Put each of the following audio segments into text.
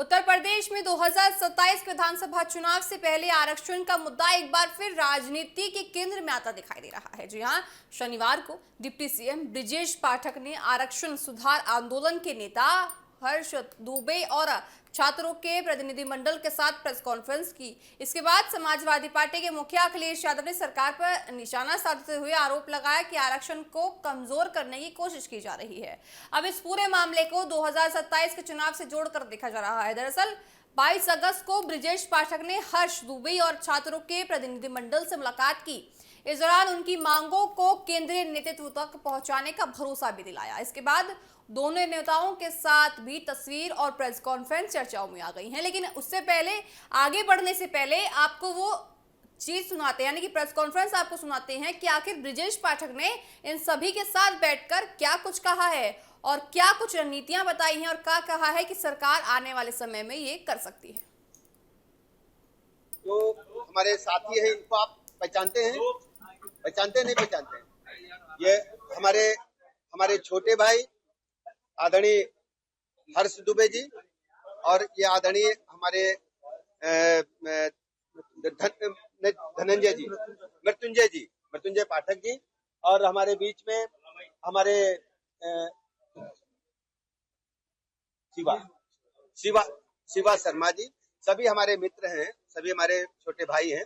उत्तर प्रदेश में 2027 विधानसभा चुनाव से पहले आरक्षण का मुद्दा एक बार फिर राजनीति के केंद्र में आता दिखाई दे रहा है। जी हां, शनिवार को डिप्टी सीएम ब्रिजेश पाठक ने आरक्षण सुधार आंदोलन के नेता हर्ष दुबे और छात्रों के प्रतिनिधिमंडल के साथ प्रेस कॉन्फ्रेंस की। इसके बाद समाजवादी पार्टी के मुखिया अखिलेश यादव ने सरकार पर निशाना साधते हुए आरोप लगाया कि आरक्षण को कमजोर करने की कोशिश की जा रही है। अब इस पूरे मामले को 2027 के चुनाव से जोड़कर देखा जा रहा है। दरअसल 22 अगस्त को ब्रिजेश पाठक ने हर्ष दुबे और छात्रों के प्रतिनिधिमंडल से मुलाकात की। इस दौरान उनकी मांगों को केंद्रीय नेतृत्व तक पहुंचाने का भरोसा भी दिलाया। इसके बाद दोनों नेताओं के साथ भी तस्वीर और प्रेस कॉन्फ्रेंस चर्चाओं में आ गई हैं। लेकिन उससे पहले, आगे बढ़ने से पहले आपको वो चीज सुनाते हैं, यानी कि प्रेस कॉन्फ्रेंस आपको सुनाते हैं कि आखिर ब्रिजेश पाठक ने इन सभी के साथ बैठकर क्या कुछ कहा है और क्या कुछ रणनीतियां बताई हैं और क्या कहा है कि सरकार आने वाले समय में ये कर सकती है। जो हमारे साथी है इनको आप पहचानते हैं? पहचानते नहीं पहचानते हैं? ये हमारे छोटे भाई आदरणीय हर्ष दुबे जी और ये आदरणीय हमारे मृत्युंजय पाठक जी और हमारे बीच में हमारे शिवा शर्मा जी, सभी हमारे मित्र हैं, सभी हमारे छोटे भाई हैं।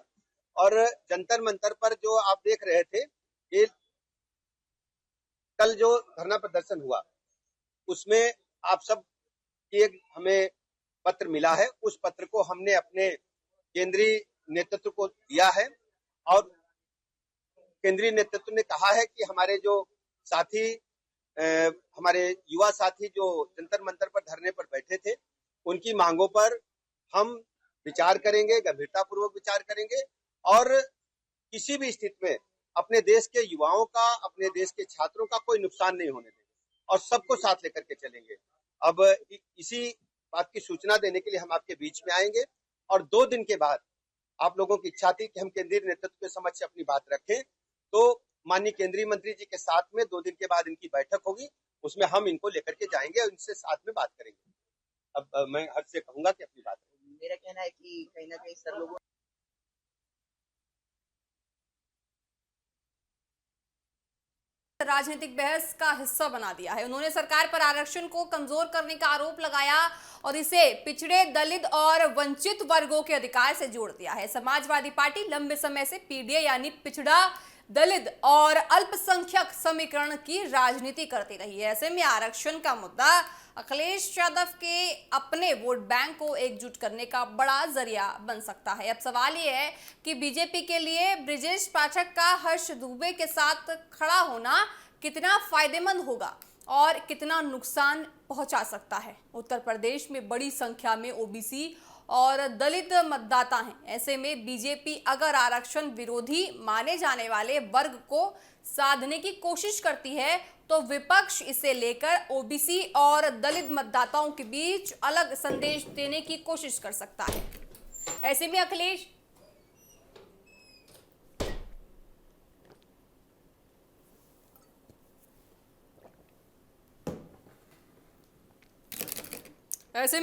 और जंतर मंतर पर जो आप देख रहे थे, ये कल जो धरना प्रदर्शन हुआ उसमें आप सब की एक हमें पत्र मिला है। उस पत्र को हमने अपने केंद्रीय नेतृत्व को दिया है और केंद्रीय नेतृत्व ने कहा है कि हमारे जो साथी हमारे युवा साथी जो जंतर मंतर पर धरने पर बैठे थे, उनकी मांगों पर हम विचार करेंगे, गंभीरतापूर्वक विचार करेंगे और किसी भी स्थिति में अपने देश के युवाओं का, अपने देश के छात्रों का कोई नुकसान नहीं होने देंगे और सबको साथ लेकर के चलेंगे। अब इसी बात की सूचना देने के लिए हम आपके बीच में आएंगे और 2 दिन के बाद आप लोगों की इच्छा थी कि हम केंद्रीय नेतृत्व के समक्ष अपनी बात रखें, तो माननीय केंद्रीय मंत्री जी के साथ में 2 दिन के बाद इनकी बैठक होगी, उसमें हम इनको लेकर के जाएंगे और इनसे साथ में बात करेंगे। अब मैं हर्ष से कहूंगा कि अपनी बात करें। मेरा कहना है कि कहीं ना कहीं सर लोगों राजनीतिक बहस का हिस्सा बना दिया है। उन्होंने सरकार पर आरक्षण को कमजोर करने का आरोप लगाया और इसे पिछड़े, दलित और वंचित वर्गों के अधिकार से जोड़ दिया है। समाजवादी पार्टी लंबे समय से पीडीए यानी पिछड़ा, दलित और अल्पसंख्यक समीकरण की राजनीति करती रही है। ऐसे में आरक्षण का मुद्दा अखिलेश यादव के अपने वोट बैंक को एकजुट करने का बड़ा जरिया बन सकता है। अब सवाल यह है कि बीजेपी के लिए ब्रिजेश पाठक का हर्ष दुबे के साथ खड़ा होना कितना फायदेमंद होगा और कितना नुकसान पहुंचा सकता है। उत्तर प्रदेश में बड़ी संख्या में ओबीसी और दलित मतदाता हैं। ऐसे में बीजेपी अगर आरक्षण विरोधी माने जाने वाले वर्ग को साधने की कोशिश करती है तो विपक्ष इसे लेकर ओबीसी और दलित मतदाताओं के बीच अलग संदेश देने की कोशिश कर सकता है। ऐसे में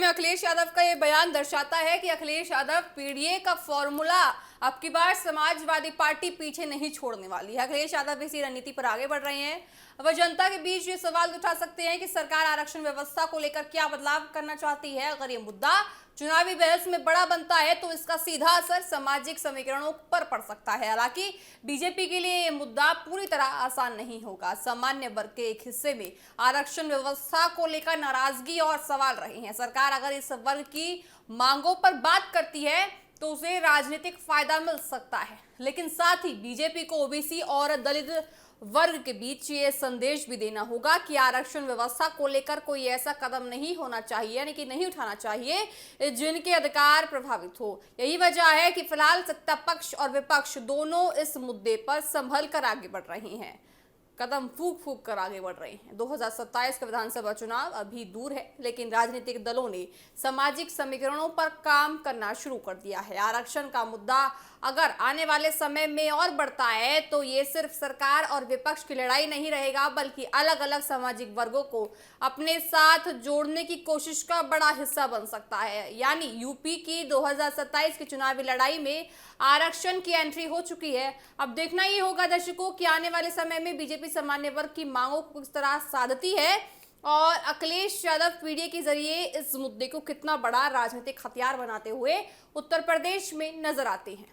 अखिलेश यादव का ये बयान दर्शाता है कि अखिलेश यादव पीडीए का फॉर्मूला अब की बार समाजवादी पार्टी पीछे नहीं छोड़ने वाली है। अखिलेश यादव इसी रणनीति पर आगे बढ़ रहे हैं। वह जनता के बीच ये सवाल उठा सकते हैं कि सरकार आरक्षण व्यवस्था को लेकर क्या बदलाव करना चाहती है। अगर ये मुद्दा चुनावी बहस में बड़ा बनता है तो इसका सीधा असर सामाजिक समीकरणों पर पड़ सकता है। हालांकि बीजेपी के लिए ये मुद्दा पूरी तरह आसान नहीं होगा। सामान्य वर्ग के एक हिस्से में आरक्षण व्यवस्था को लेकर नाराजगी और सवाल रहे हैं। सरकार अगर इस वर्ग की मांगों पर बात करती है तो उसे राजनीतिक फायदा मिल सकता है, लेकिन साथ ही बीजेपी को ओबीसी और दलित वर्ग के बीच ये संदेश भी देना होगा कि आरक्षण व्यवस्था को लेकर कोई ऐसा कदम नहीं होना चाहिए, यानी कि नहीं उठाना चाहिए जिनके अधिकार प्रभावित हो। यही वजह है कि फिलहाल सत्ता पक्ष और विपक्ष दोनों इस मुद्दे पर संभल कर आगे बढ़ रहे हैं। कदम फूंक फूंक कर आगे बढ़ रहे हैं। 2027 का विधानसभा चुनाव अभी दूर है, लेकिन राजनीतिक दलों ने सामाजिक समीकरणों पर काम करना शुरू कर दिया है। आरक्षण का मुद्दा अगर आने वाले समय में और बढ़ता है तो ये सिर्फ सरकार और विपक्ष की लड़ाई नहीं रहेगा, बल्कि अलग अलग सामाजिक वर्गों को अपने साथ जोड़ने की कोशिश का बड़ा हिस्सा बन सकता है। यानी यूपी की 2027 की चुनावी लड़ाई में आरक्षण की एंट्री हो चुकी है। अब देखना ये होगा दर्शकों कि आने वाले समय में बीजेपी सामान्य वर्ग की मांगों को किस तरह साधती है और अखिलेश यादव पीडीए के जरिए इस मुद्दे को कितना बड़ा राजनीतिक हथियार बनाते हुए उत्तर प्रदेश में नजर आते हैं।